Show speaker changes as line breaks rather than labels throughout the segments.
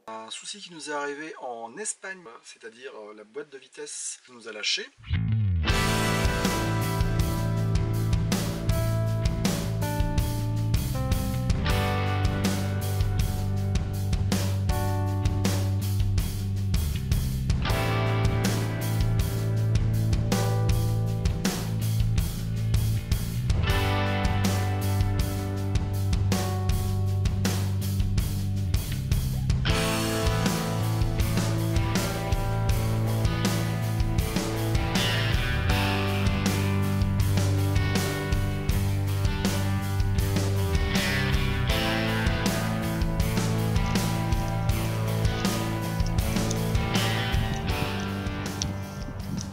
Un souci qui nous est arrivé en Espagne, c'est-à-dire la boîte de vitesse nous a lâché.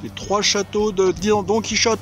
Les 3 châteaux de Don Quichotte.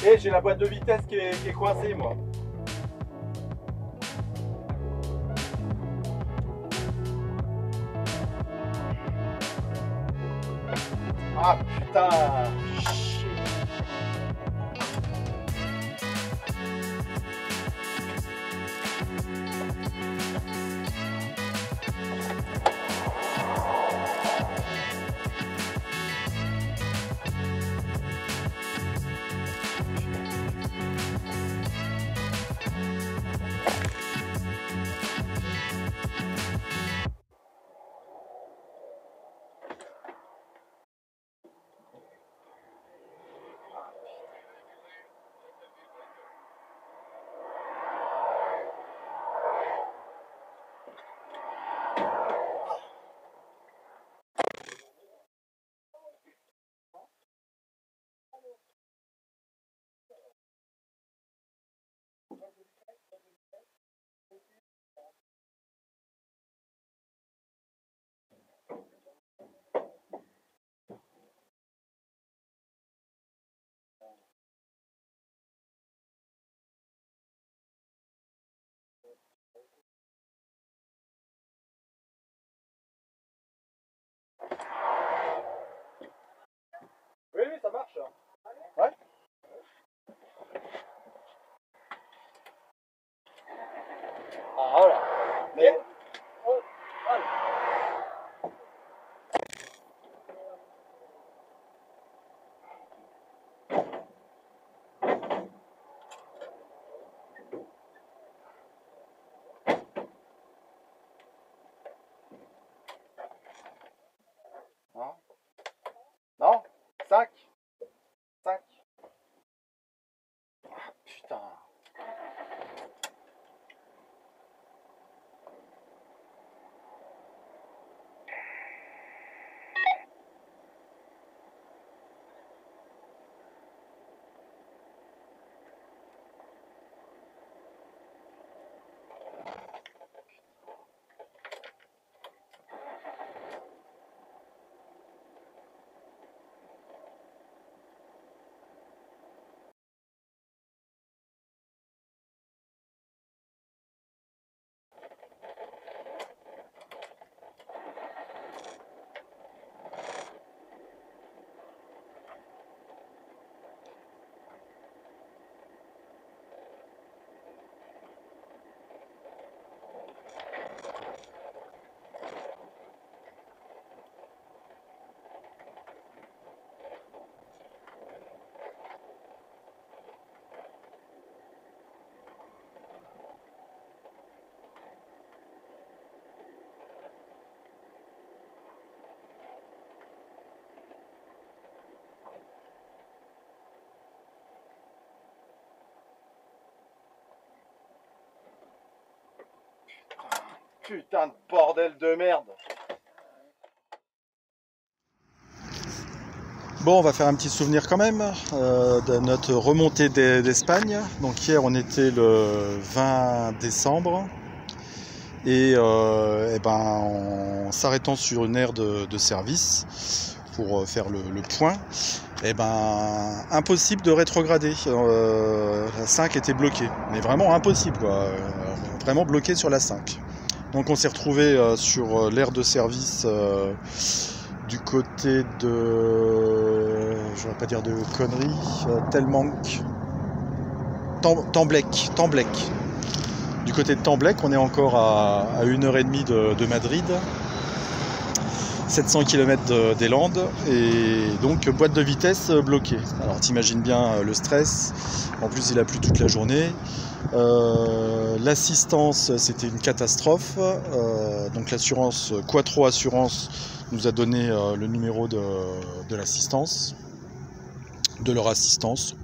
Et j'ai la boîte de vitesse qui est coincée, moi. Ah putain! Oui, oui, ça marche. Ouais. Ah, voilà. Mais... Oh, voilà. Non. Non. 5. 5. Ah, putain. Putain de bordel de merde. Bon, on va faire un petit souvenir quand même de notre remontée d'Espagne. Donc hier, on était le 20 décembre. Et en s'arrêtant sur une aire de service pour faire le point, impossible de rétrograder. La 5 était bloquée, mais vraiment impossible, quoi. Vraiment bloqué sur la 5. Donc on s'est retrouvé sur l'aire de service du côté de, je ne vais pas dire de conneries, Telmanque, Temblec. Du côté de Temblec, on est encore à 1h30 de Madrid, 700 km des Landes, et donc boîte de vitesse bloquée. Alors t'imagines bien le stress, en plus il a plu toute la journée. L'assistance, c'était une catastrophe, donc l'assurance Quattro Assurance nous a donné le numéro de l'assistance, de leur assistance.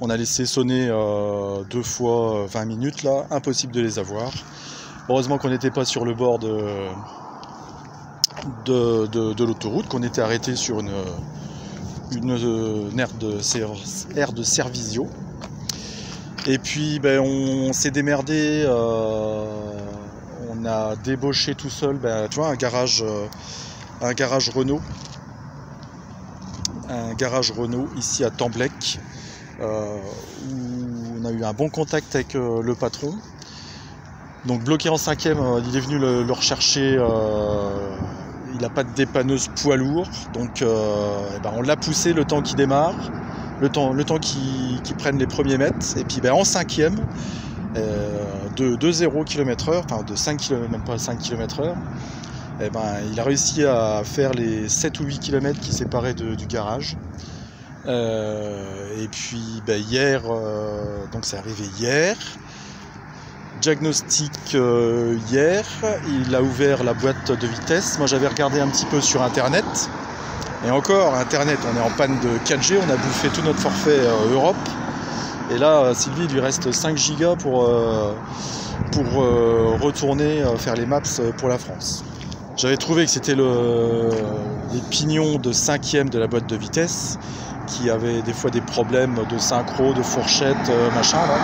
On a laissé sonner 2 fois 20 minutes là, impossible de les avoir. Heureusement qu'on n'était pas sur le bord de l'autoroute, qu'on était arrêté sur une aire de Servisio. Et puis on s'est démerdé, on a débauché tout seul, tu vois, un garage Renault ici à Temblec. où on a eu un bon contact avec le patron. Donc bloqué en 5e, il est venu le rechercher. Il n'a pas de dépanneuse poids lourd, donc on l'a poussé le temps qu'il démarre, le temps qu'il prenne les premiers mètres. Et puis en 5e, de 0 km/h, enfin de 5 km, même pas 5 km/h, il a réussi à faire les 7 ou 8 km qui séparaient du garage. Et puis hier, donc c'est arrivé hier. Diagnostic hier, il a ouvert la boîte de vitesse. Moi j'avais regardé un petit peu sur internet. Et encore, internet, on est en panne de 4G, on a bouffé tout notre forfait Europe. Et là, Sylvie, il lui reste 5 gigas pour retourner faire les maps pour la France. J'avais trouvé que c'était les pignons de 5e de la boîte de vitesse qui avaient des fois des problèmes de synchro, de fourchette, machin là.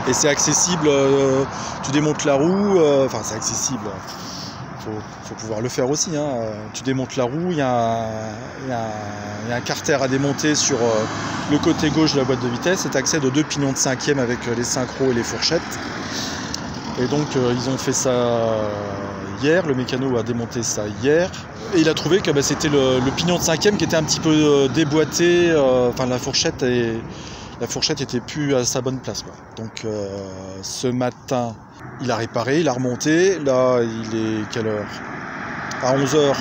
Et c'est accessible, tu démontes la roue, enfin c'est accessible, faut pouvoir le faire aussi, hein. Tu démontes la roue, il y a un carter à démonter sur le côté gauche de la boîte de vitesse et tu accèdes aux 2 pignons de 5e avec les synchros et les fourchettes. Et donc ils ont fait ça hier, le mécano a démonté ça hier, et il a trouvé que c'était le pignon de 5e qui était un petit peu déboîté, enfin la fourchette était plus à sa bonne place, quoi. Donc ce matin, il a réparé, il a remonté. Là, il est quelle heure? À 11h.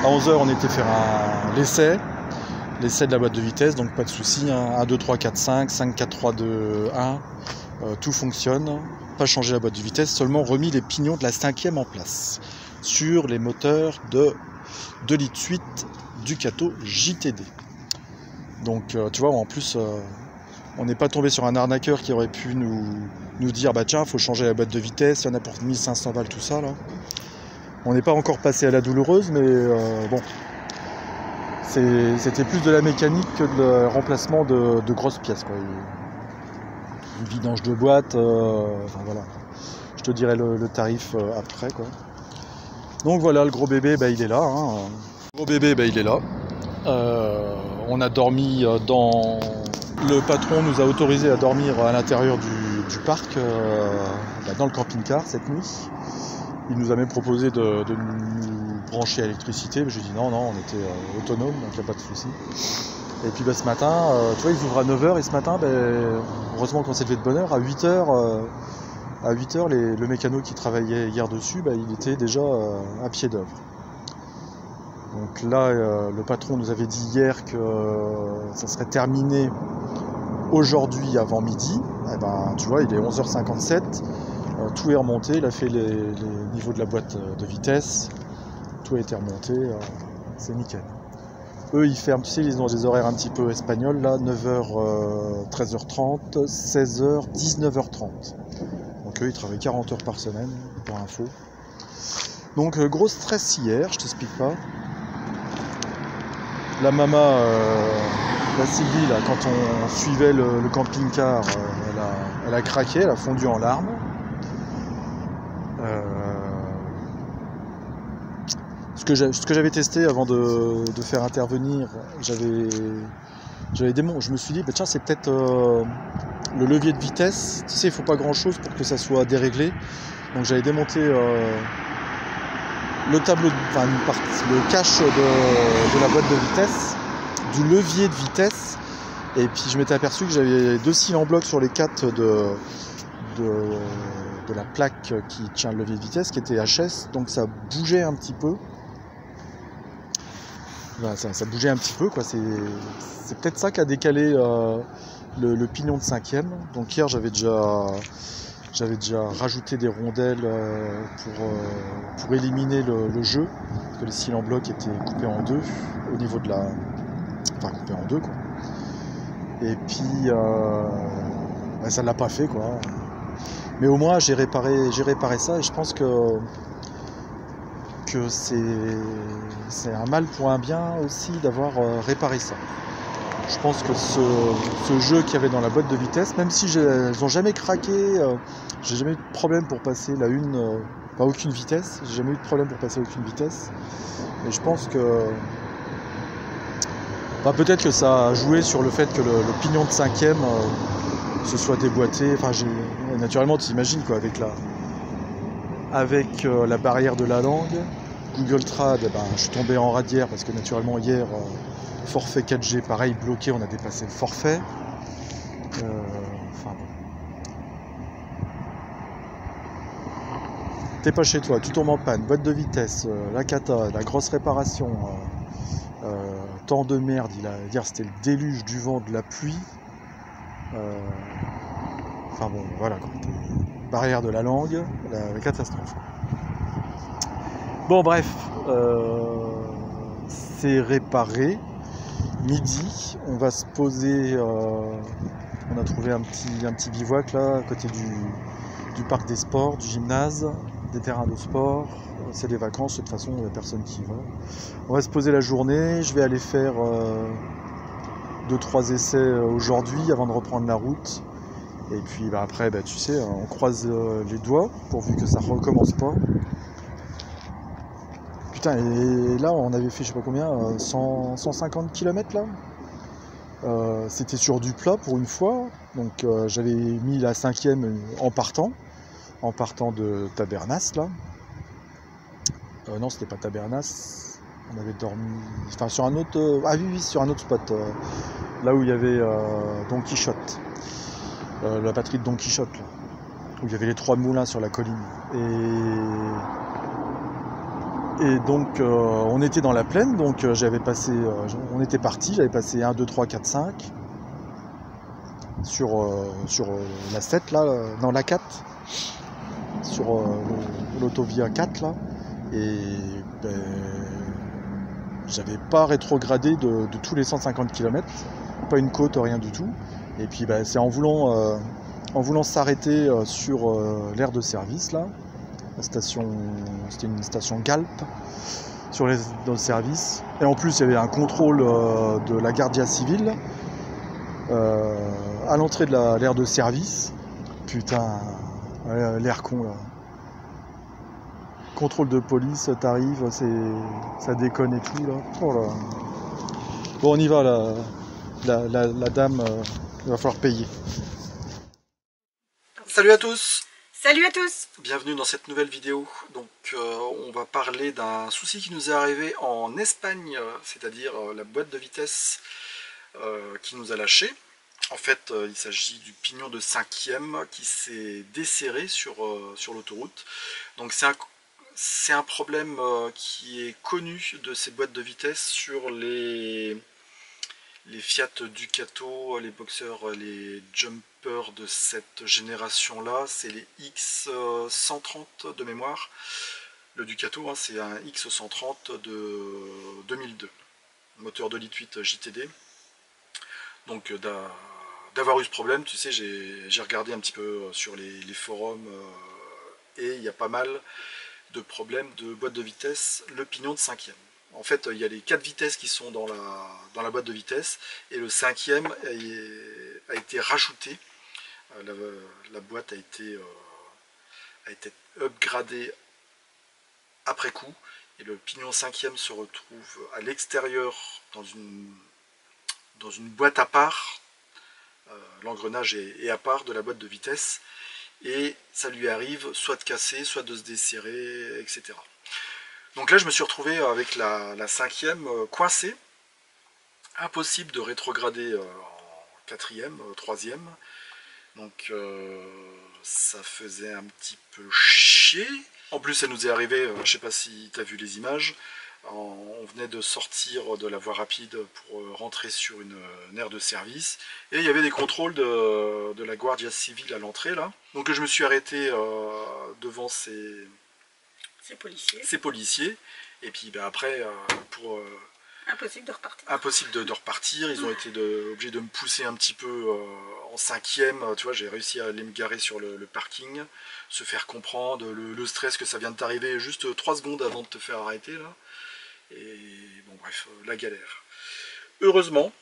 À 11h, on était faire l'essai de la boîte de vitesse, donc pas de souci. 1, 2, 3, 4, 5, 5, 4, 3, 2, 1. Tout fonctionne. Pas changé la boîte de vitesse, seulement remis les pignons de la 5e en place sur les moteurs de 2,8 litres Ducato JTD. Donc tu vois, en plus... on n'est pas tombé sur un arnaqueur qui aurait pu nous dire tiens, faut changer la boîte de vitesse, il y en a pour 1500 balles, tout ça là. On n'est pas encore passé à la douloureuse, mais bon, c'était plus de la mécanique que de le remplacement de grosses pièces, quoi. Une vidange de boîte, enfin voilà. Je te dirai le tarif après, quoi. Donc voilà, le gros bébé, il est là. Hein. Le gros bébé, il est là. On a dormi dans... Le patron nous a autorisé à dormir à l'intérieur du parc, dans le camping-car cette nuit. Il nous a même proposé de nous brancher à l'électricité, mais j'ai dit non, on était autonome, donc il n'y a pas de souci. Et puis ce matin, tu vois, ils ouvrent à 9h et ce matin, heureusement qu'on s'est levé de bonne heure, à 8h, le mécano qui travaillait hier dessus, il était déjà à pied d'œuvre. Donc là, le patron nous avait dit hier que ça serait terminé aujourd'hui avant midi. Tu vois, il est 11h57, tout est remonté, il a fait les niveaux de la boîte de vitesse, tout a été remonté, c'est nickel. Eux, ils ferment, tu sais, ils ont des horaires un petit peu espagnols, là, 9h, 13h30, 16h, 19h30. Donc eux, ils travaillent 40 heures par semaine, pour info. Donc gros stress hier, je t'explique pas. La maman, la Sylvie, là, quand on suivait le camping-car, elle a craqué, elle a fondu en larmes. Ce que j'avais testé avant de faire intervenir, je me suis dit, tiens, c'est peut-être le levier de vitesse. Tu sais, il ne faut pas grand-chose pour que ça soit déréglé. Donc j'avais démonté le tableau, le cache de la boîte de vitesse, du levier de vitesse, et puis je m'étais aperçu que j'avais 2 cils en bloc sur les 4 de la plaque qui tient le levier de vitesse, qui était HS, donc ça bougeait un petit peu. Ça bougeait un petit peu, quoi. C'est peut-être ça qui a décalé le pignon de 5e. Donc hier j'avais déjà rajouté des rondelles pour éliminer le jeu, parce que les cils en bloc étaient coupés en deux au niveau de coupés en deux, quoi. Et puis ça ne l'a pas fait, quoi. Mais au moins j'ai réparé ça, et je pense que c'est un mal pour un bien aussi d'avoir réparé ça. Je pense que ce jeu qu'il y avait dans la boîte de vitesse, même si elles n'ont jamais craqué, j'ai jamais eu de problème pour passer pas aucune vitesse, j'ai jamais eu de problème pour passer à aucune vitesse. Et je pense que Enfin, peut-être que ça a joué sur le fait que le pignon de 5e se soit déboîté. Enfin, naturellement, tu imagines quoi, avec la barrière de la langue. Google Trad, ben, je suis tombé en radière parce que naturellement hier, forfait 4G, pareil, bloqué, on a dépassé le forfait. Enfin bon. T'es pas chez toi, tout tombe en panne, boîte de vitesse, la cata, la grosse réparation, temps de merde, hier c'était le déluge du vent, de la pluie. Enfin bon, voilà quoi. Barrière de la langue, la catastrophe. Bon bref, c'est réparé. Midi, on va se poser. On a trouvé un petit bivouac là, à côté du parc des sports, du gymnase, des terrains de sport. C'est des vacances, de toute façon, il n'y a personne qui y va. On va se poser la journée. Je vais aller faire 2-3 essais aujourd'hui avant de reprendre la route. Et puis bah, après, bah, tu sais, on croise les doigts pourvu que ça recommence pas. Putain, et là, on avait fait, je sais pas combien, 150 km là. C'était sur du plat pour une fois. Donc j'avais mis la 5e en partant de Tabernas là. Non, c'était pas Tabernas. On avait dormi. Enfin, sur un autre. Ah oui, sur un autre spot. Là où il y avait Don Quichotte. La batterie de Don Quichotte là. Où il y avait les 3 moulins sur la colline. Et donc on était dans la plaine, donc j'avais passé. On était parti, j'avais passé 1, 2, 3, 4, 5 sur la 7 là, non la 4, sur l'autovia 4 là. Et ben, j'avais pas rétrogradé de tous les 150 km, pas une côte, rien du tout. Et puis ben, c'est en voulant s'arrêter sur l'aire de service là, la station, c'était une station Galp dans le service. Et en plus il y avait un contrôle de la Guardia Civile à l'entrée de l'aire de service. Putain, l'air con là. Contrôle de police, t'arrives, ça déconne et tout là. Oh là. Bon, on y va là. La dame, il va falloir payer. Salut à tous.
Salut à tous.
Bienvenue dans cette nouvelle vidéo. Donc on va parler d'un souci qui nous est arrivé en Espagne, c'est-à-dire la boîte de vitesse qui nous a lâché. En fait, il s'agit du pignon de 5e qui s'est desserré sur l'autoroute. Donc c'est un problème qui est connu de ces boîtes de vitesse sur les Fiat Ducato, les boxers, les jumpers de cette génération-là. C'est les X130 de mémoire. Le Ducato, hein, c'est un X130 de 2002. Moteur 2,8 litres JTD. Donc d'avoir eu ce problème, tu sais, j'ai regardé un petit peu sur les forums et il y a pas mal de problèmes de boîte de vitesse, le pignon de 5e. En fait, il y a les 4 vitesses qui sont dans la boîte de vitesse et le 5e a été rajouté. La boîte a été upgradée après coup et le pignon 5e se retrouve à l'extérieur dans une boîte à part. L'engrenage est à part de la boîte de vitesse et ça lui arrive soit de casser, soit de se desserrer, etc. Donc là je me suis retrouvé avec la 5e coincée, impossible de rétrograder en 4e, 3e, donc ça faisait un petit peu chier. En plus ça nous est arrivé, je sais pas si tu as vu les images, on venait de sortir de la voie rapide pour rentrer sur une aire de service et il y avait des contrôles de la Guardia Civile à l'entrée là. Donc je me suis arrêté devant ces policiers et puis ben, après
impossible de repartir.
Impossible de repartir, ils ont été obligés de me pousser un petit peu en 5e, tu vois, j'ai réussi à aller me garer sur le parking, se faire comprendre le stress que ça vient de t'arriver juste 3 secondes avant de te faire arrêter là. Et bon bref, la galère. Heureusement,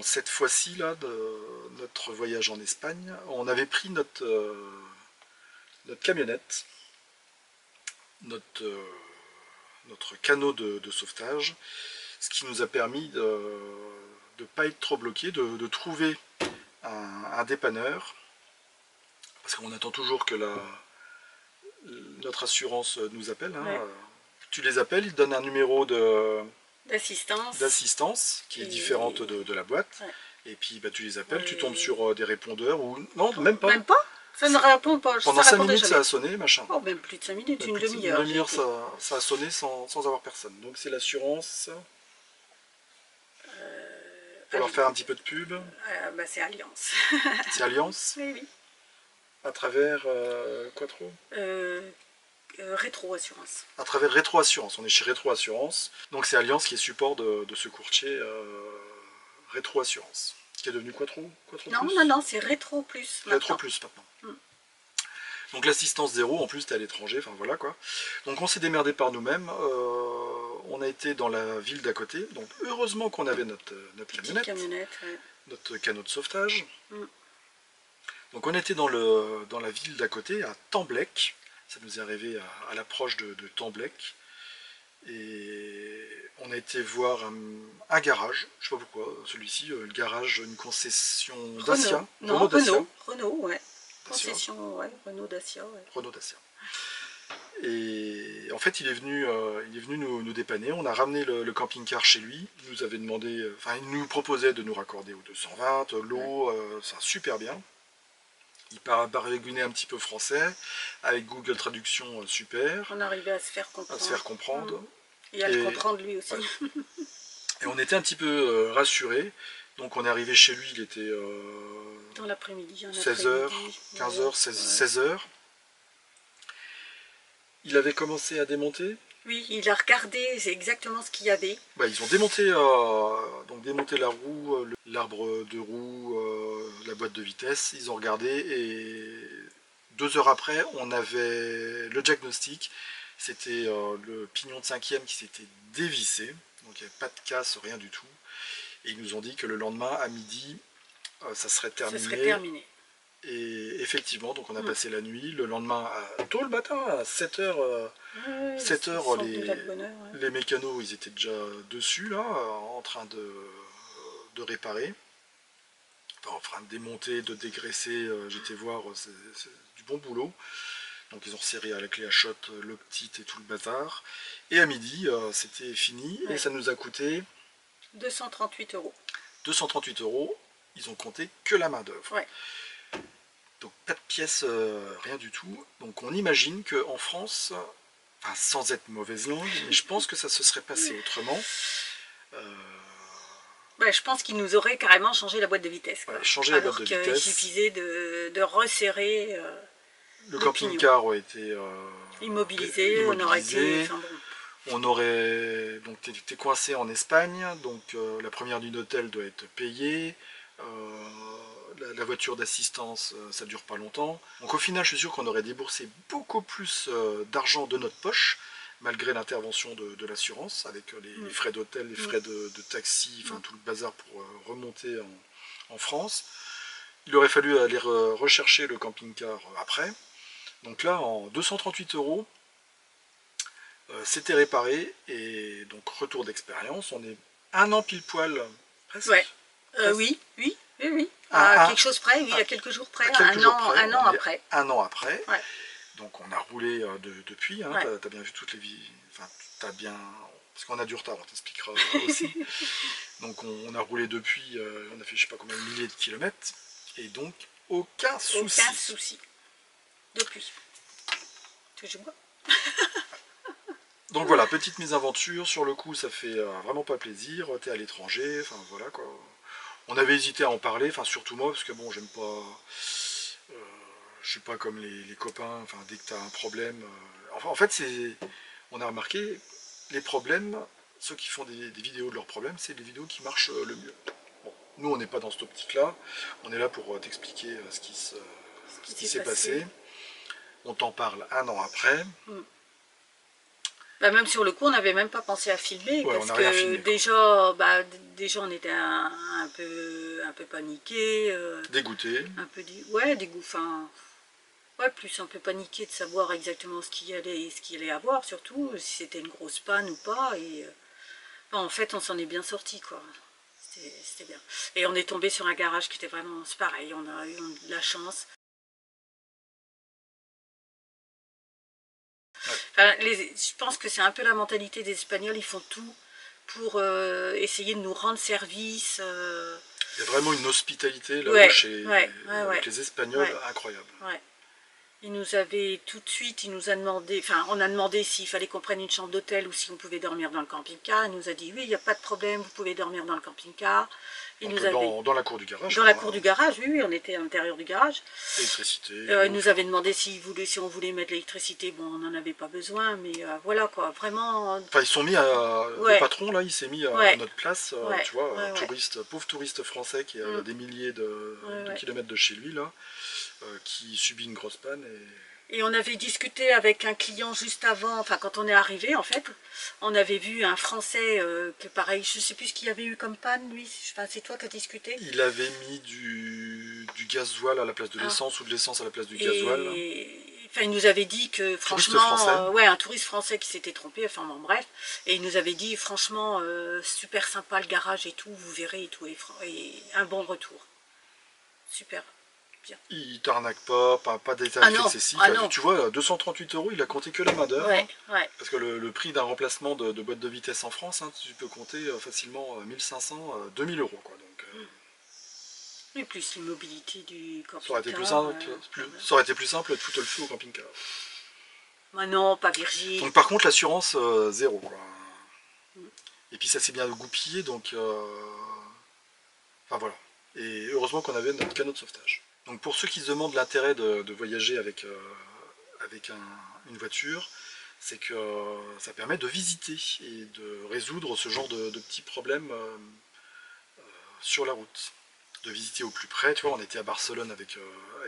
cette fois-ci là, de notre voyage en Espagne, on avait pris notre camionnette, notre canot de sauvetage, ce qui nous a permis de ne pas être trop bloqué, de trouver un dépanneur, parce qu'on attend toujours que notre assurance nous appelle. Hein.
Ouais.
Tu les appelles, ils te donnent un numéro
d'assistance
qui est différente de la boîte.
Ouais.
Et puis tu les appelles, tu tombes sur des répondeurs ou non, même pas.
Même pas. Ça ne répond pas.
Pendant 5 minutes, ça a sonné, machin.
Oh, même plus de 5 minutes, une
Une
demi-heure.
demi-heure, ça a sonné sans avoir personne. Donc c'est l'assurance. Pour leur faire un petit peu de pub.
C'est Alliance.
C'est Alliance.
Oui, oui.
À travers Quattro.
Rétro Assurance.
À travers Rétro Assurance. On est chez Rétro Assurance. Donc c'est Alliance qui est support de ce courtier Rétro Assurance. Qui est devenu Quattro
Non, c'est Rétro Plus.
Rétro Plus maintenant. Donc l'assistance zéro, en plus t'es à l'étranger, enfin voilà quoi. Donc on s'est démerdé par nous-mêmes, on a été dans la ville d'à côté, donc heureusement qu'on avait notre camionnette,
Ouais.
notre canot de sauvetage. Donc on était dans la ville d'à côté, à Temblec, ça nous est arrivé à l'approche de Temblec, et on a été voir un garage, je sais pas pourquoi, celui-ci, le garage, une concession Dacia.
Renault, ouais. Concession, ouais, Renault Dacia. Ouais.
Renault Dacia. Et en fait, il est venu nous dépanner. On a ramené le camping-car chez lui. Il nous avait demandé, il nous proposait de nous raccorder au 220, l'eau, ça super bien. Il baragouinait un petit peu français, avec Google Traduction super.
On arrivait à se faire comprendre. Et à le comprendre lui aussi.
Ouais. Et on était un petit peu rassurés. Donc on est arrivé chez lui, il était
dans l'après-midi,
16h, 15h, 16h. Il avait commencé à démonter.
Oui, il a regardé, c'est exactement ce qu'il y avait.
Ils ont démonté, démonté la roue, l'arbre de roue, la boîte de vitesse. Ils ont regardé et 2 heures après, on avait le diagnostic. C'était le pignon de 5e qui s'était dévissé. Donc il n'y avait pas de casse, rien du tout. Et ils nous ont dit que le lendemain, à midi, ça serait terminé. Et effectivement, donc on a passé la nuit. Le lendemain, tôt le matin, à 7h, 7h, les mécanos, ils étaient déjà dessus, là, en train de réparer. Enfin, en train de démonter, de dégraisser. J'étais voir, c'est du bon boulot. Donc ils ont resserré à la clé à shot l'optite et tout le bazar. Et à midi, c'était fini. Et ça nous a coûté
238 €.
238 €, ils ont compté que la main d'œuvre.
Ouais.
Donc pas de pièces, rien du tout. Donc on imagine qu'en France, sans être mauvaise langue, mais je pense que ça se serait passé autrement.
Je pense qu'ils nous auraient carrément changé la boîte de vitesse.
Ouais, changer la boîte de vitesse.
Il suffisait de resserrer.
Le camping-car aurait été
immobilisé, on aurait été.
On aurait donc été coincé en Espagne, donc la première nuit d'hôtel doit être payée, la voiture d'assistance ça dure pas longtemps. Donc au final je suis sûr qu'on aurait déboursé beaucoup plus d'argent de notre poche, malgré l'intervention de l'assurance, avec les frais d'hôtel, les frais de taxi, enfin tout le bazar pour remonter en France. Il aurait fallu aller rechercher le camping-car après. Donc là en 238 €, c'était réparé, et donc retour d'expérience, on est 1 an pile poil, presque.
Ouais.
Presque.
Oui. Quelque chose près, oui, à quelques jours près, un an après.
Un an après.
Ouais.
Donc on a roulé depuis, hein, t'as bien vu toutes les vies, t'as bien, parce qu'on a du retard, on t'expliquera aussi. Donc on a roulé depuis, on a fait je sais pas combien de milliers de kilomètres, et donc aucun souci.
Aucun souci. Depuis. Toujours.
Donc voilà, petite mésaventure, sur le coup ça fait vraiment pas plaisir, t'es à l'étranger, enfin voilà quoi. On avait hésité à en parler, surtout moi, parce que bon, j'aime pas, je suis pas comme les copains, dès que t'as un problème, en fait on a remarqué, les problèmes, ceux qui font des vidéos de leurs problèmes, c'est les vidéos qui marchent le mieux. Bon, nous on n'est pas dans cette optique là, on est là pour t'expliquer ce qui s'est passé. On t'en parle un an après.
Même sur le coup, on n'avait même pas pensé à filmer, parce que
filmé,
déjà on était un peu paniqué,
dégoûté.
Un peu plus un peu paniqué de savoir exactement ce qu'il allait avoir, surtout si c'était une grosse panne ou pas. Et En fait, on s'en est bien sorti, quoi. C'était bien. Et on est tombé sur un garage qui était vraiment... C'est pareil, on a eu de la chance. Enfin, je pense que c'est un peu la mentalité des Espagnols, ils font tout pour essayer de nous rendre service.
Il y a vraiment une hospitalité là-haut avec les Espagnols incroyable.
Ouais. Il nous avait tout de suite, il nous a demandé, enfin on a demandé s'il fallait qu'on prenne une chambre d'hôtel ou si on pouvait dormir dans le camping-car. Il nous a dit oui, il n'y a pas de problème, vous pouvez dormir dans le camping-car.
Dans la cour du garage.
Dans la cour du garage, oui, on était à l'intérieur du garage.
Électricité.
Il nous avait demandé si on voulait mettre l'électricité. Bon, on n'en avait pas besoin, mais voilà quoi, vraiment.
Enfin, ils sont mis à. Le patron là, il s'est mis à notre place, tu vois, pauvre touriste français qui est à des milliers de kilomètres de chez lui là, qui subit une grosse panne
Et on avait discuté avec un client juste avant, enfin quand on est arrivé en fait, on avait vu un Français que pareil, je sais plus ce qu'il y avait eu comme panne lui, enfin, c'est toi qui as discuté.
Il avait mis du gasoil à la place de l'essence ou de l'essence à la place du gasoil.
Enfin, il nous avait dit que franchement, un touriste français qui s'était trompé, enfin bon bref, et il nous avait dit franchement super sympa le garage et tout, vous verrez et tout, et un bon retour. Super. Bien.
Il t'arnaque pas des tarifs excessifs. Tu vois, 238 €, il a compté que la main d'œuvre. Parce que le prix d'un remplacement de boîte de vitesse en France, hein, tu peux compter facilement 1500, 2000 €. Quoi, donc,
et plus l'immobilité du camping-car.
Ça aurait été plus simple de foutre le feu au camping-car.
Mais non, pas Virgile.
Donc par contre, l'assurance, zéro. Quoi. Et puis ça s'est bien goupillé, donc... Enfin voilà. Et heureusement qu'on avait notre canot de sauvetage. Donc pour ceux qui se demandent l'intérêt de voyager avec une voiture, c'est que ça permet de visiter et de résoudre ce genre de petits problèmes sur la route. De visiter au plus près, tu vois, on était à Barcelone avec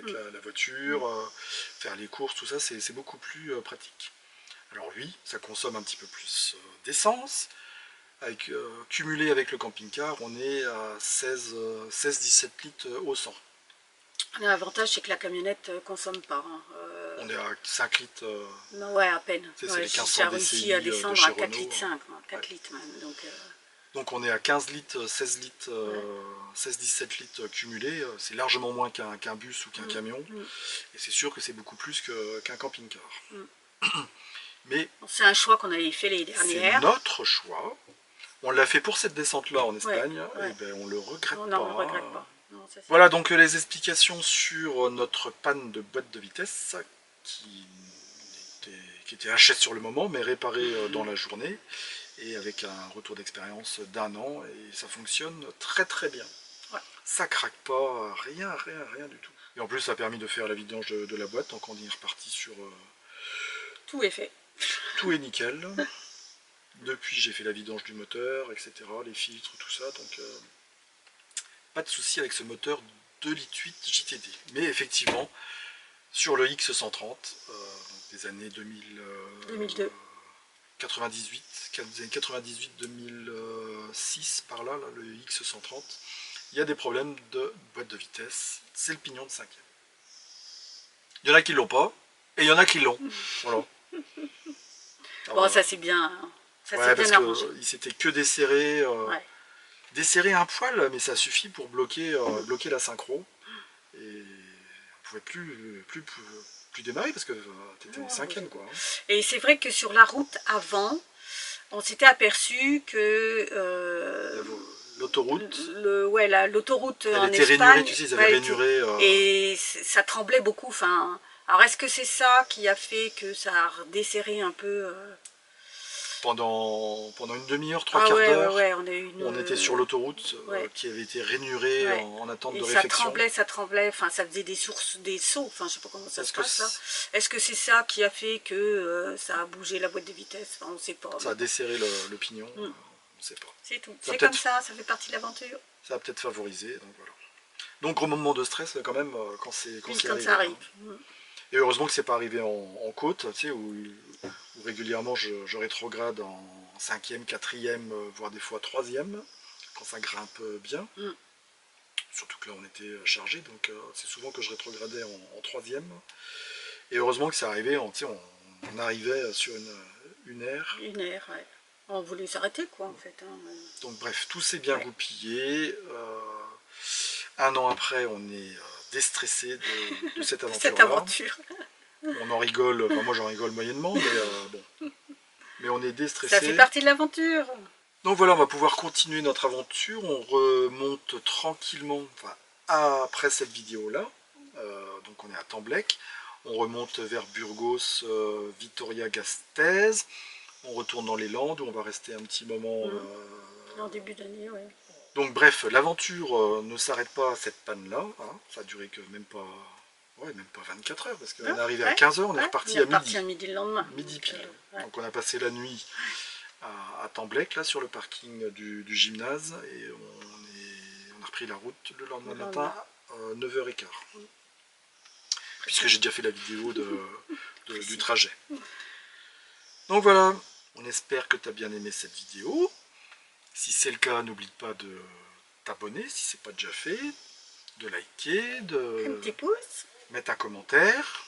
la voiture, faire les courses, tout ça, c'est beaucoup plus pratique. Alors oui, ça consomme un petit peu plus d'essence, cumulé avec le camping-car, on est à 16-17 litres au 100.
L'avantage, c'est que la camionnette ne consomme pas. Hein.
On est à 5 litres.
Non, ouais, à peine.
C'est les 1500
j'ai réussi à descendre à 4 litres 5, 4 litres même.
Donc on est à 15 litres, 16 litres, 16-17 litres cumulés. C'est largement moins qu'un bus ou qu'un camion. Et c'est sûr que c'est beaucoup plus qu'un camping-car. Mais
c'est un choix qu'on avait fait les dernières.
C'est notre choix. On l'a fait pour cette descente-là en Espagne. Et ben on le regrette pas.
Non, on le regrette pas. Non,
voilà donc les explications sur notre panne de boîte de vitesse qui était HS sur le moment mais réparée dans la journée et avec un retour d'expérience d'1 an et ça fonctionne très très bien. Ça craque pas, rien du tout. Et en plus ça a permis de faire la vidange de la boîte, donc on est reparti sur...
Tout est fait.
Tout est nickel. Depuis j'ai fait la vidange du moteur, etc. Les filtres, tout ça, donc... pas de souci avec ce moteur 2,8 litres JTD. Mais effectivement, sur le X130, des années 2002. 98-2006 par là, le X130, il y a des problèmes de boîte de vitesse. C'est le pignon de 5e. Il y en a qui l'ont pas, et il y en a qui l'ont. Voilà.
Bon, ça c'est bien. Ça
c'est bien arrangé. Il s'était que desserré. Desserrer un poil, mais ça suffit pour bloquer la synchro. Et on pouvait plus démarrer parce que tu étais en 5e. Quoi.
Et c'est vrai que sur la route avant, on s'était aperçu que...
l'autoroute.
L'autoroute en
était
Espagne.
Rainurée, tu sais, ils avaient rainuré.
Et ça tremblait beaucoup. Enfin, alors est-ce que c'est ça qui a fait que ça a desserré un peu
pendant une demi-heure, 3 quarts d'heure, on était sur l'autoroute qui avait été rainurée en attente de réfection.
Ça tremblait, enfin ça faisait des sauts, enfin je sais pas comment ça se passe. Est-ce que c'est ça qui a fait que ça a bougé la boîte de vitesse? Enfin, on sait pas.
Ça a desserré le pignon, on ne sait pas.
C'est tout, c'est comme ça fait partie de l'aventure.
Ça a peut-être favorisé, donc voilà. Donc au moment de stress quand même, quand
ça arrive.
Et heureusement que c'est pas arrivé en côte, tu sais, où régulièrement je rétrograde en 5e, 4e, voire des fois 3e, quand ça grimpe bien. Surtout que là on était chargé, donc c'est souvent que je rétrogradais en 3e. Et heureusement que c'est arrivé, on arrivait sur une aire.
Une aire, ouais. On voulait s'arrêter quoi en fait. Hein.
Donc bref, tout s'est bien goupillé. 1 an après, on est déstressé de cette aventure-là.
Cette aventure.
On en rigole, enfin moi j'en rigole moyennement, mais bon. Mais on est déstressé.
Ça fait partie de l'aventure.
Donc voilà, on va pouvoir continuer notre aventure. On remonte tranquillement, enfin, après cette vidéo-là. Donc on est à Temblec. On remonte vers Burgos, Vitoria-Gasteiz. On retourne dans les Landes où on va rester un petit moment.
En début d'année, oui.
Donc bref, l'aventure ne s'arrête pas à cette panne-là. Hein. Ça a duré que même pas 24 heures, parce qu'on est arrivé à 15 h, on est reparti à midi.
À midi le lendemain.
Midi pile. Donc on a passé la nuit à Temblec, là sur le parking du gymnase, et on a repris la route le lendemain matin à 9 h 15. Puisque j'ai déjà fait la vidéo du trajet. Donc voilà, on espère que tu as bien aimé cette vidéo. Si c'est le cas, n'oublie pas de t'abonner si ce n'est pas déjà fait, de liker,
un petit pouce,
mettre un commentaire.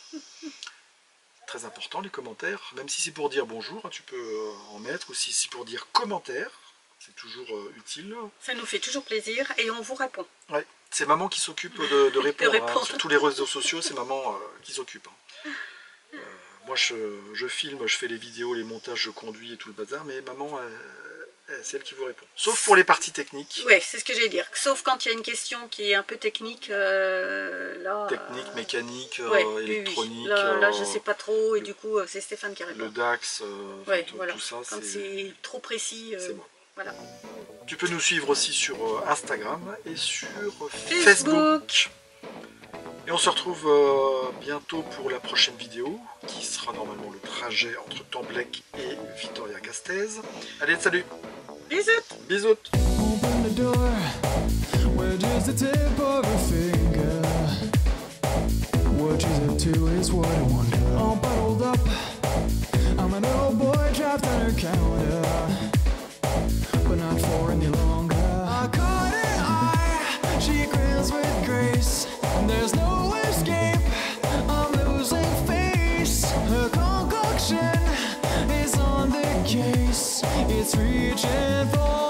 Très important les commentaires, même si c'est pour dire bonjour, tu peux en mettre, ou si c'est pour dire commentaire, c'est toujours utile. Ça
nous fait toujours plaisir et on vous répond.
Ouais, c'est maman qui s'occupe de répondre. Hein. Sur tous les réseaux sociaux, c'est maman qui s'occupe. Hein. Moi je filme, je fais les vidéos, les montages, je conduis et tout le bazar, mais maman c'est elle qui vous répond. Sauf pour les parties techniques.
Oui, c'est ce que j'allais dire. Sauf quand il y a une question qui est un peu technique, là...
Technique, mécanique, électronique...
Oui. Là je sais pas trop, et du coup, c'est Stéphane qui répond.
Le DAX,
voilà.
tout ça,
quand c'est trop précis,
c'est moi.
Voilà.
Tu peux nous suivre aussi sur Instagram et sur Facebook. Et on se retrouve bientôt pour la prochaine vidéo, qui sera normalement le trajet entre Temblec et Vitoria-Gasteiz. Allez, salut!
Bisous!
Bisous!
Open the door, where just the tip of a finger. What she's up to is what I wonder. All bottled up, I'm an old boy trapped on her counter, but not for any longer. I caught her eye, she grins with grace, and there's no escape, I'm losing face. Her concoction is on the case, it's reaching for